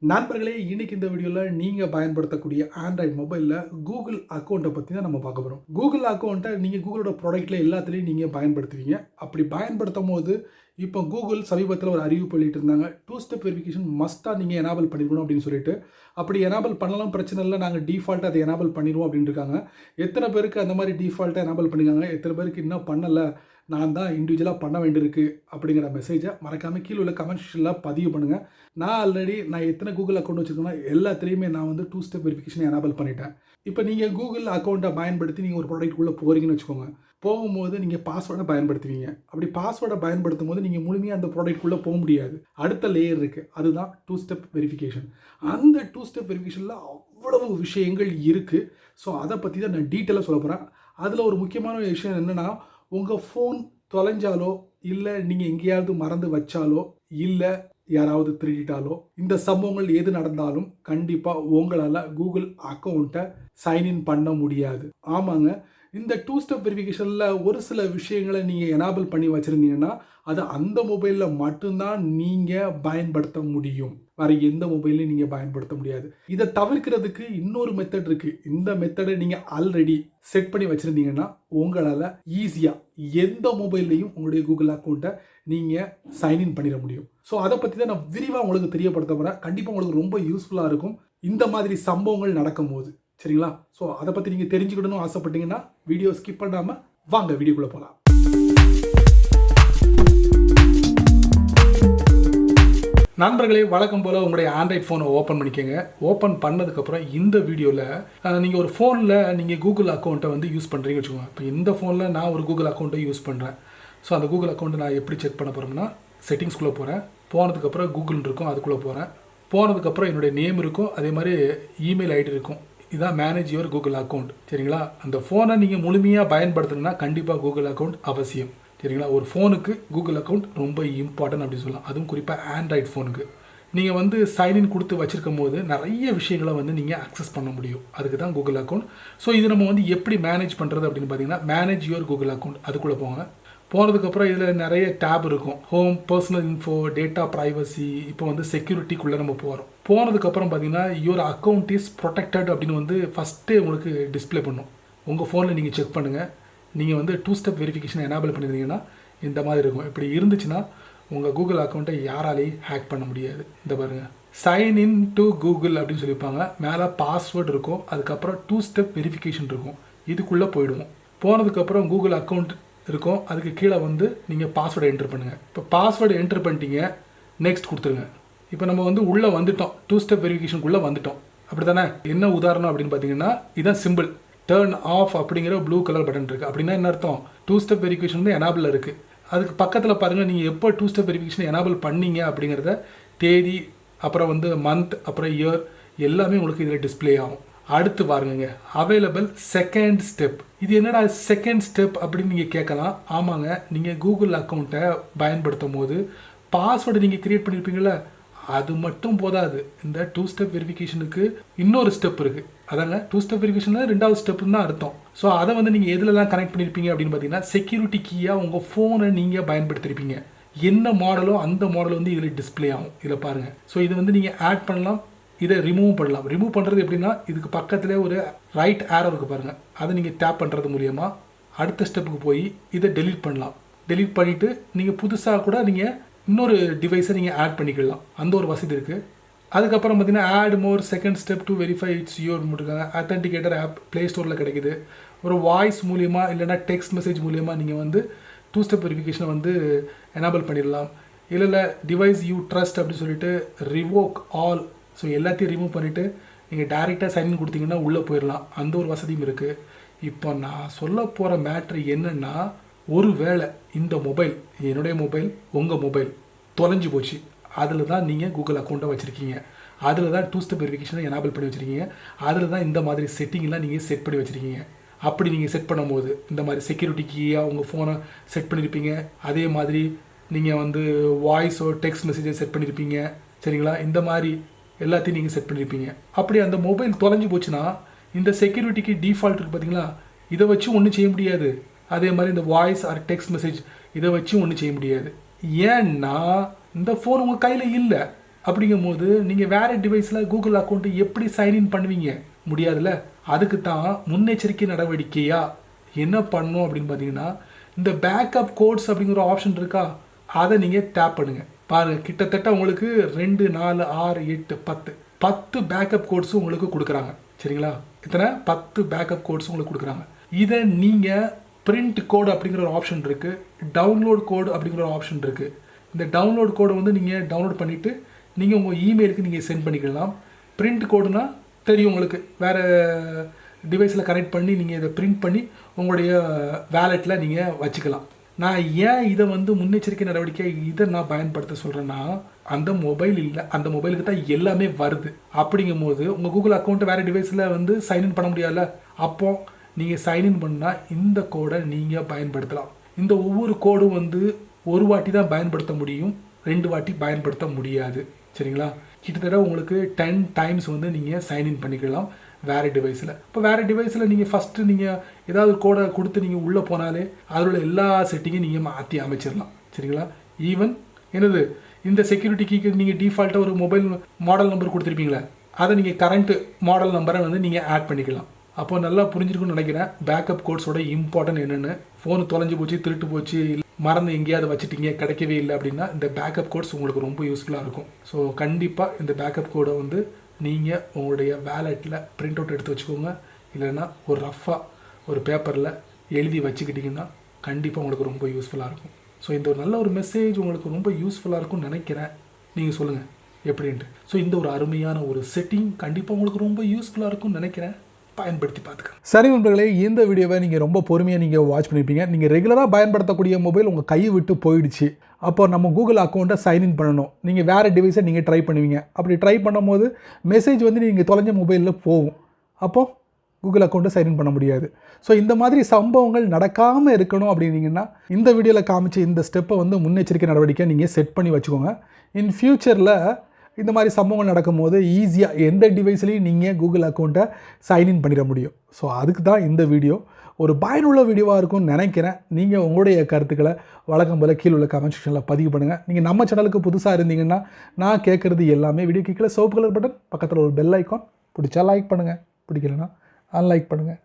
நண்பர்களே, இன்னைக்கு இந்த வீடியோவில் நீங்கள் பயன்படுத்தக்கூடிய ஆண்ட்ராய்டு மொபைலில் கூகுள் அக்கௌண்ட்டை பற்றி தான் நம்ம பார்க்க போகிறோம். கூகுள் அக்கௌண்ட்டை நீங்கள் கூகுளோட ப்ராடக்ட்டில் எல்லாத்துலேயும் நீங்கள் பயன்படுத்துவீங்க. அப்படி பயன்படுத்தும் போது இப்போ கூகுள் சமீபத்தில் ஒரு அறிவிப்பு வெளியிட்டிருந்தாங்க. 2 ஸ்டெப் வெரிஃபிகேஷன் மஸ்ட்டாக நீங்கள் எனேபிள் பண்ணிக்கணும் அப்படின்னு சொல்லிட்டு. அப்படி எனேபிள் பண்ணலாம், பிரச்சனை இல்லை, நாங்கள் டிஃபால்ட்டாக அதை எனேபிள் பண்ணிடுவோம் அப்படின்னு இருக்காங்க. எத்தனை பேருக்கு அந்த மாதிரி டிஃபால்ட்டாக எனேபிள் பண்ணிக்காங்க, எத்தனை பேருக்கு இன்னும் பண்ணலை, நான் தான் இண்டிவிஜுவலாக பண்ண வேண்டியிருக்கு அப்படிங்கிற மெசேஜை மறக்காமல் கீழே உள்ள கமெண்ட் செக்ஷனில் பதிவு பண்ணுங்கள். நான் எத்தனை கூகுள் அக்கௌண்ட் வச்சுருக்கேன்னா எல்லாத்துலேயுமே நான் வந்து 2 ஸ்டெப் வெரிஃபிகேஷன் எனேபிள் பண்ணிட்டேன். இப்போ நீங்கள் கூகுள் அக்கௌண்ட்டை பயன்படுத்தி நீங்கள் ஒரு ப்ராடக்ட்டுக்குள்ளே போகிறீங்கன்னு வச்சுக்கோங்க. போகும்போது நீங்கள் பாஸ்வேர்டை பயன்படுத்துவீங்க. அப்படி பாஸ்வேர்டை பயன்படுத்தும் போது நீங்கள் முழுமையாக அந்த ப்ராடக்ட்டுக்குள்ளே போக முடியாது. அடுத்த லேயர் இருக்குது, அதுதான் 2 ஸ்டெப் வெரிஃபிகேஷன். அந்த 2 ஸ்டெப் வெரிஃபிகேஷனில் அவ்வளவு விஷயங்கள் இருக்குது. ஸோ அதை பற்றி தான் நான் டீட்டெயிலாக சொல்ல போகிறேன். அதில் ஒரு முக்கியமான விஷயம் என்னென்னா, உங்கள் ஃபோன் தொலைஞ்சாலோ, இல்லை நீங்கள் எங்கேயாவது மறந்து வச்சாலோ, இல்லை யாராவது திருடிட்டாலோ, இந்த சம்பவங்கள் எது நடந்தாலும் கண்டிப்பாக உங்களால் கூகுள் அக்கௌண்ட்டை சைன்இன் பண்ண முடியாது. ஆமாங்க, இந்த 2 ஸ்டெப் வெரிஃபிகேஷனில் ஒரு சில விஷயங்களை நீங்கள் எனேபிள் பண்ணி வச்சுருந்தீங்கன்னா அது அந்த மொபைலில் மட்டும்தான் நீங்கள் பயன்படுத்த முடியும். வேறு எந்த மொபைல்லையும் நீங்கள் பயன்படுத்த முடியாது. இதை தவிர்க்கிறதுக்கு இன்னொரு மெத்தட் இருக்குது. இந்த மெத்தடை நீங்கள் ஆல்ரெடி செட் பண்ணி வச்சுருந்தீங்கன்னா உங்களால் ஈஸியாக எந்த மொபைல்லையும் உங்களுடைய கூகுள் அக்கௌண்ட்டை நீங்கள் சைன்இன் பண்ணிட முடியும். ஸோ அதை பற்றி தான் நான் விரிவாக உங்களுக்கு தெரியப்படுத்த போகிறேன். கண்டிப்பாக உங்களுக்கு ரொம்ப யூஸ்ஃபுல்லாக இருக்கும் இந்த மாதிரி சம்பவங்கள் நடக்கும்போது. சரிங்களா? ஸோ அதை பற்றி நீங்கள் தெரிஞ்சுக்கணும்னு ஆசைப்பட்டீங்கன்னா வீடியோ ஸ்கிப் பண்ணாமல் வாங்க வீடியோக்குள்ளே போகலாம். நண்பர்களே, வழக்கம் போல் உங்களுடைய ஆண்ட்ராய்ட் ஃபோனை ஓப்பன் பண்ணிக்கோங்க. ஓப்பன் பண்ணதுக்கப்புறம் இந்த வீடியோவில் நீங்கள் ஒரு ஃபோனில் நீங்கள் கூகுள் அக்கௌண்ட்டை வந்து யூஸ் பண்ணுறீங்கன்னு வச்சுக்கோங்க. இப்போ இந்த ஃபோனில் நான் ஒரு கூகுள் அக்கௌண்ட்டை யூஸ் பண்ணுறேன். ஸோ அந்த கூகுள் அக்கௌண்ட்டை நான் எப்படி செக் பண்ண போகிறேன்னா, செட்டிங்ஸ்குள்ளே போகிறேன். போனதுக்கப்புறம் கூகுள் இருக்கும், அதுக்குள்ளே போகிறேன். போனதுக்கப்புறம் என்னுடைய நேம் இருக்கும், அதே மாதிரி இமெயில் ஐடி இருக்கும். இதான் மேனேஜ் யுவர் கூகுள் அக்கௌண்ட். சரிங்களா? அந்த ஃபோனை நீங்கள் முழுமையாக பயன்படுத்தணும்னா கண்டிப்பாக கூகுள் அக்கௌண்ட் அவசியம். சரிங்களா? ஒரு ஃபோனுக்கு கூகுள் அக்கௌண்ட் ரொம்ப இம்பார்ட்டன்ட் அப்படின்னு சொல்லலாம். அதுவும் குறிப்பாக ஆண்ட்ராய்டு ஃபோனுக்கு நீங்கள் வந்து சைன்இன் கொடுத்து வச்சுருக்கும் போது நிறைய விஷயங்களை வந்து நீங்கள் அக்சஸ் பண்ண முடியும். அதுக்கு தான் கூகுள் அக்கௌண்ட். ஸோ இது நம்ம வந்து எப்படி மேனேஜ் பண்ணுறது அப்படின்னு பார்த்தீங்கன்னா, மேனேஜ் யுவர் கூகுள் அக்கௌண்ட் அதுக்குள்ளே போங்க. போனதுக்கப்புறம் இதில் நிறைய டேப் இருக்கும். Home, personal info, data privacy, இப்போ வந்து செக்யூரிட்டிக்குள்ளே நம்ம போகிறோம். போனதுக்கப்புறம் பார்த்தீங்கன்னா யுவர் அக்கௌண்ட் இஸ் ப்ரொடெக்டட் அப்படின்னு வந்து ஃபஸ்ட்டே உங்களுக்கு டிஸ்பிளே பண்ணும். உங்கள் ஃபோனில் நீங்கள் செக் பண்ணுங்கள். நீங்கள் வந்து 2 ஸ்டெப் வெரிஃபிகேஷன் எனேபிள் பண்ணியிருந்தீங்கன்னா இந்த மாதிரி இருக்கும். இப்படி இருந்துச்சுன்னா உங்கள் கூகுள் அக்கௌண்ட்டை யாராலையும் ஹேக் பண்ண முடியாது. இந்த பாருங்கள், சைன் இன் டு கூகுள் அப்படின்னு சொல்லியிருப்பாங்க. மேலே பாஸ்வேர்டு இருக்கும், அதுக்கப்புறம் 2 ஸ்டெப் வெரிஃபிகேஷன் இருக்கும். இதுக்குள்ளே போயிடுவோம். போனதுக்கப்புறம் கூகுள் அக்கௌண்ட் இருக்கும், அதுக்கு கீழே வந்து நீங்கள் பாஸ்வேர்டை என்ட்ரு பண்ணுங்கள். இப்போ பாஸ்வேர்டு என்ட்ரு பண்ணிட்டீங்க, நெக்ஸ்ட் கொடுத்துருங்க. இப்போ நம்ம வந்து உள்ளே வந்துட்டோம், 2 ஸ்டெப் வெரிஃபிகேஷனுக்குள்ளே வந்துட்டோம். அப்படி தானே? என்ன உதாரணம் அப்படின்னு பார்த்தீங்கன்னா, இதான் சிம்பிள். டர்ன் ஆஃப் அப்படிங்கிற ப்ளூ கலர் பட்டன் இருக்குது. அப்படின்னா என்ன அர்த்தம்? 2 ஸ்டெப் வெரிஃபிகேஷன் வந்து எனேபிள் இருக்குது. அதுக்கு பக்கத்தில் பாருங்கள், நீங்கள் எப்போ 2 ஸ்டெப் வெரிஃபிகேஷன் எனேபிள் பண்ணீங்க அப்படிங்கிறத தேதி, அப்புறம் வந்து மந்த், அப்புறம் இயர் எல்லாமே உங்களுக்கு இதில் டிஸ்பிளே ஆகும். அடுத்து பாருங்க, அவைலபிள் செகண்ட் ஸ்டெப். இது என்னடா செகண்ட் ஸ்டெப் அப்படின்னு நீங்கள் கேட்கலாம். ஆமாங்க, நீங்கள் கூகுள் அக்கௌண்ட்டை பயன்படுத்தும் போது பாஸ்வேர்டு நீங்கள் கிரியேட் பண்ணியிருப்பீங்கள, அது மட்டும் போதாது. இந்த 2 ஸ்டெப் வெரிஃபிகேஷனுக்கு இன்னொரு ஸ்டெப் இருக்குது. அதாங்க 2 ஸ்டெப் வெரிஃபிகேஷனில் 2வது ஸ்டெப்னு தான் அர்த்தம். ஸோ அதை வந்து நீங்கள் எதுலலாம் கனெக்ட் பண்ணியிருப்பீங்க அப்படின்னு பார்த்தீங்கன்னா, செக்யூரிட்டி கீயாக உங்கள் ஃபோனை நீங்கள் பயன்படுத்தியிருப்பீங்க. என்ன மாடலோ அந்த மாடல் வந்து இதில் டிஸ்பிளே ஆகும். இதில் பாருங்கள். ஸோ இது வந்து நீங்கள் ஆட் பண்ணலாம், இதை ரிமூவ் பண்ணலாம். ரிமூவ் பண்ணுறது எப்படின்னா, இதுக்கு பக்கத்தில் ஒரு ரைட் ஆரோ இருக்குது பாருங்கள், அதை நீங்கள் டேப் பண்ணுறது மூலியமாக அடுத்த ஸ்டெப்புக்கு போய் இதை டெலீட் பண்ணலாம். டெலீட் பண்ணிவிட்டு நீங்கள் புதுசாக கூட நீங்கள் இன்னொரு டிவைஸை நீங்கள் ஆட் பண்ணிக்கலாம். அந்த ஒரு வசதி இருக்குது. அதுக்கப்புறம் பார்த்தீங்கன்னா, add more second step to verify it's your இருக்காங்க. அத்தன்டிகேட்டர் ஆப் ப்ளே ஸ்டோரில் கிடைக்குது. ஒரு வாய்ஸ் மூலியமாக இல்லைனா டெக்ஸ்ட் மெசேஜ் மூலியமாக நீங்கள் வந்து 2 ஸ்டெப் வெரிஃபிகேஷனை வந்து எனேபிள் பண்ணிடலாம். இல்லை டிவைஸ் யூ ட்ரஸ்ட் அப்படின்னு சொல்லிட்டு ரிவோக் ஆல். ஸோ எல்லாத்தையும் ரிமூவ் பண்ணிவிட்டு நீங்கள் டேரெக்டாக சைன்இன் கொடுத்தீங்கன்னா உள்ளே போயிடலாம். அந்த ஒரு வசதியும் இருக்குது. இப்போ நான் சொல்ல போகிற மேட்ரு என்னென்னா, ஒரு வேளை இந்த மொபைல், என்னுடைய மொபைல், உங்கள் மொபைல் தொலைஞ்சு போச்சு, அதில் தான் நீங்கள் கூகுள் அக்கௌண்ட்டை வச்சுருக்கீங்க, அதில் தான் 2 ஸ்டெப் வெரிஃபிகேஷனை எனேபிள் பண்ணி வச்சுருக்கீங்க, அதில் தான் இந்த மாதிரி செட்டிங்லாம் நீங்கள் செட் பண்ணி வச்சுருக்கீங்க. அப்படி நீங்கள் செட் பண்ணும்போது இந்த மாதிரி செக்யூரிட்டி கீயாக உங்கள் ஃபோனை செட் பண்ணியிருப்பீங்க. அதே மாதிரி நீங்கள் வந்து வாய்ஸோ டெக்ஸ்ட் மெசேஜை செட் பண்ணியிருப்பீங்க. சரிங்களா? இந்த மாதிரி எல்லாத்தையும் நீங்கள் செட் பண்ணியிருப்பீங்க. அப்படி அந்த மொபைல் தொலைஞ்சு போச்சுன்னா இந்த செக்யூரிட்டிக்கு டிஃபால்ட் இருக்குது பார்த்தீங்களா, இதை வச்சு ஒன்றும் செய்ய முடியாது. அதே மாதிரி இந்த வாய்ஸ் ஆர் டெக்ஸ்ட் மெசேஜ் இதை வச்சு ஒன்றும் செய்ய முடியாது. ஏன்னா இந்த ஃபோன் உங்கள் கையில் இல்லை. அப்படிங்கும்போது நீங்கள் வேறு டிவைஸில் கூகுள் அக்கௌண்ட்டு எப்படி சைன்இன் பண்ணுவீங்க? முடியாதுல்ல. அதுக்கு தான் முன்னெச்சரிக்கை நடவடிக்கையாக என்ன பண்ணணும் அப்படின்னு பார்த்தீங்கன்னா, இந்த பேக்கப் கோட்ஸ் அப்படிங்கிற ஆப்ஷன் இருக்கா, அதை நீங்கள் டேப் பண்ணுங்கள். பாருங்கள், கிட்டத்தட்ட உங்களுக்கு 2, 4, 6, 8, 10 பேக்கப் கோட்ஸும் உங்களுக்கு கொடுக்குறாங்க. சரிங்களா? இத்தனை 10 பேக்கப் கோட்ஸும் உங்களுக்கு கொடுக்குறாங்க. இதை நீங்கள் பிரிண்ட் கோடு அப்படிங்கிற ஒரு ஆப்ஷன் இருக்குது, டவுன்லோட் கோடு அப்படிங்கிற ஒரு ஆப்ஷன் இருக்குது. இந்த டவுன்லோட் கோடை வந்து நீங்கள் டவுன்லோட் பண்ணிவிட்டு நீங்கள் உங்கள் இமெயிலுக்கு நீங்கள் சென்ட் பண்ணிக்கலாம். பிரிண்ட் கோடுனா தெரியும் உங்களுக்கு, வேறு டிவைஸில் கனெக்ட் பண்ணி நீங்கள் இதை பிரிண்ட் பண்ணி உங்களுடைய வேலெட்டில் நீங்கள் வச்சுக்கலாம். நான் ஏன் இதை வந்து முன்னெச்சரிக்கை நடவடிக்கை இதை நான் பயன்படுத்த சொல்கிறேன்னா, அந்த மொபைல் இல்லை, அந்த மொபைலுக்கு தான் எல்லாமே வருது. அப்படிங்கும் போது உங்கள் கூகுள் அக்கௌண்ட்டை வேறு டிவைஸில் வந்து சைன்இன் பண்ண முடியாதுல்ல. அப்போது நீங்கள் சைன்இன் பண்ணால் இந்த கோடை நீங்கள் பயன்படுத்தலாம். இந்த ஒவ்வொரு கோடும் வந்து ஒரு வாட்டி தான் பயன்படுத்த முடியும், 2 வாட்டி பயன்படுத்த முடியாது. சரிங்களா? கிட்டத்தட்ட உங்களுக்கு 10 டைம்ஸ் வந்து நீங்கள் சைன்இன் பண்ணிக்கலாம் வேறு டிவைஸில். இப்போ வேறு டிவைஸில் நீங்கள் ஃபஸ்ட்டு நீங்கள் ஏதாவது கோடை கொடுத்து நீங்கள் உள்ளே போனாலே அதில் உள்ள எல்லா செட்டிங்கும் நீங்கள் மாற்றி அமைச்சிடலாம். சரிங்களா? ஈவன் என்னது, இந்த செக்யூரிட்டி கீக்கு நீங்கள் டிஃபால்ட்டாக ஒரு மொபைல் மாடல் நம்பர் கொடுத்துருப்பீங்களா, அதை நீங்கள் கரண்ட் மாடல் நம்பரை வந்து நீங்கள் ஆட் பண்ணிக்கலாம். அப்போ நல்லா புரிஞ்சிருக்குன்னு நினைக்கிறேன் பேக்கப் கோட்ஸோட இம்பார்ட்டன்ட் என்னென்னு. ஃபோனு தொலைஞ்சு போச்சு, திருட்டு போச்சு, மறந்து எங்கேயாவது வச்சுட்டீங்க, கிடைக்கவே இல்லை அப்படின்னா இந்த பேக்கப் கோட்ஸ் உங்களுக்கு ரொம்ப யூஸ்ஃபுல்லாக இருக்கும். ஸோ கண்டிப்பாக இந்த பேக்கப் கோடை வந்து நீங்கள் உங்களுடைய வேலெட்டில் பிரிண்ட் அவுட் எடுத்து வச்சுக்கோங்க. இல்லைன்னா ஒரு ரஃப்பாக ஒரு பேப்பரில் எழுதி வச்சுக்கிட்டிங்கன்னா கண்டிப்பாக உங்களுக்கு ரொம்ப யூஸ்ஃபுல்லாக இருக்கும். ஸோ இந்த ஒரு நல்ல ஒரு மெசேஜ் உங்களுக்கு ரொம்ப யூஸ்ஃபுல்லாக இருக்கும்னு நினைக்கிறேன். நீங்கள் சொல்லுங்கள் எப்படின்ட்டு. ஸோ இந்த ஒரு அருமையான ஒரு செட்டிங் கண்டிப்பாக உங்களுக்கு ரொம்ப யூஸ்ஃபுல்லாக இருக்கும்னு நினைக்கிறேன். பயன்படுத்தி பார்த்துக்கலாம். சரி நண்பர்களே, இந்த வீடியோவை நீங்கள் ரொம்ப பொறுமையாக நீங்கள் வாட்ச் பண்ணியிருப்பீங்க. நீங்கள் ரெகுலராக பயன்படுத்தக்கூடிய மொபைல் உங்கள் கையை விட்டு போயிடுச்சு. அப்போ நம்ம கூகுள் அக்கௌண்ட்டை சைன்இன் பண்ணணும். நீங்கள் வேறு டிவைஸை நீங்கள் ட்ரை பண்ணுவீங்க. அப்படி ட்ரை பண்ணும்போது மெசேஜ் வந்து நீங்கள் தொலைஞ்ச மொபைலில் போகும். அப்போது கூகுள் அக்கௌண்ட்டை சைன்இன் பண்ண முடியாது. ஸோ இந்த மாதிரி சம்பவங்கள் நடக்காமல் இருக்கணும் அப்படின்னீங்கன்னா இந்த வீடியோவில் காமிச்ச இந்த ஸ்டெப்பை வந்து முன்னெச்சரிக்கை நடவடிக்கை நீங்கள் செட் பண்ணி வச்சுக்கோங்க. இன் ஃப்யூச்சரில் இந்த மாதிரி சம்பவங்கள் நடக்கும்போது ஈஸியாக எந்த டிவைஸ்லையும் நீங்கள் கூகுள் அக்கௌண்ட்டை சைன்இன் பண்ணிட முடியும். ஸோ அதுக்கு தான் இந்த வீடியோ ஒரு பயனுள்ள வீடியோவாக இருக்கும்னு நினைக்கிறேன். நீங்கள் உங்களுடைய கருத்துக்களை வழக்கம் போல் கீழே உள்ள கமெண்ட் செக்ஷனில் பதிவு பண்ணுங்கள். நீங்கள் நம்ம சேனலுக்கு புதுசாக இருந்தீங்கன்னா நான் கேட்குறது எல்லாமே வீடியோ கீழே சிவப்பு கலர் பட்டன், பக்கத்தில் ஒரு பெல் ஐக்கான், பிடிச்சா லைக் பண்ணுங்கள், பிடிக்கலன்னா அன்லைக் பண்ணுங்கள்.